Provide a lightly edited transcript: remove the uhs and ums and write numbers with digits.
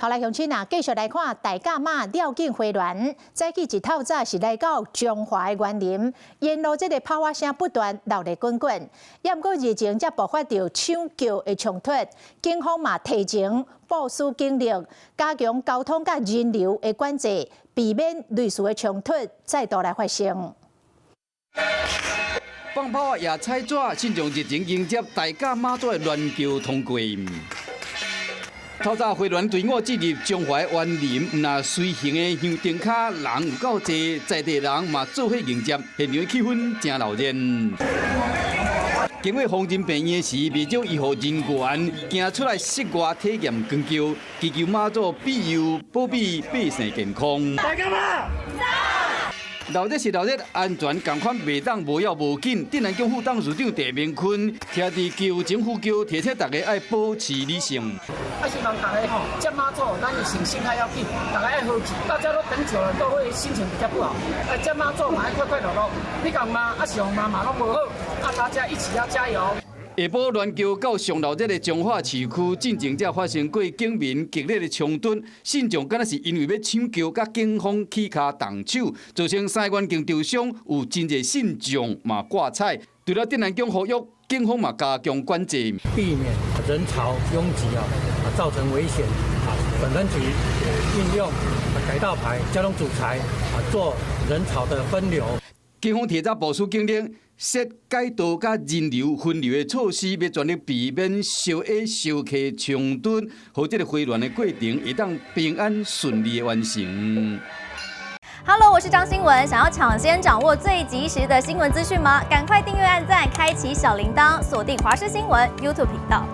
好來，鄉親啊，繼續來看大甲媽繞境花園。早起一透早是來到中華的園林，沿路這個炮火聲不斷，鬧熱滾滾。也毋過日前才爆發着搶轎的衝突，警方嘛提前部署警力，加強交通甲人流的管制，避免類似的衝突再度來發生。放炮也踩紙，信眾熱情迎接大甲媽祖的鑾轎通過。透早花園隊伍進入中華園林，那隨行的香燈卡人有夠多，在地人嘛做伙迎接，現場氣氛真鬧熱。經過防震病院時，未少醫護人員行出來室外體驗扛轎，祈求媽祖庇佑保庇百姓健康。大甲媽！鬧熱是鬧熱，安全同款袂當無要無緊。鎮南宮副董事長鄭明坤徛佇轎前呼叫，提醒大家愛保持理性。希望大家接媽祖，咱的信心還要緊，大家愛好奇。大家都等久了，都會心情比較不好。接媽祖嘛，愛快快樂樂。你講嘛，希望媽媽攏無好，大家一起要加油。下晡鑾轎到上鬧熱的彰化市區，進前才發生過警民激烈的衝突，信眾敢若是因為要搶轎，甲警方起卡動手，造成3個員警受傷，有真濟信眾嘛掛彩。除了鎮南宮呼籲，警方嘛加強管制，避免人潮擁擠造成危險。本分局運用改道牌、交通主材做人潮的分流。警方提早部署警力，設改道甲人流分流的措施，要全力避免燒鴨燒客衝突，讓這個花園的過程會當平安順利的完成。Hello， 我是張新文。想要搶先掌握最及時的新聞資訊嗎？趕快訂閱、按讚、開啟小鈴鐺，鎖定華視新聞 YouTube 頻道。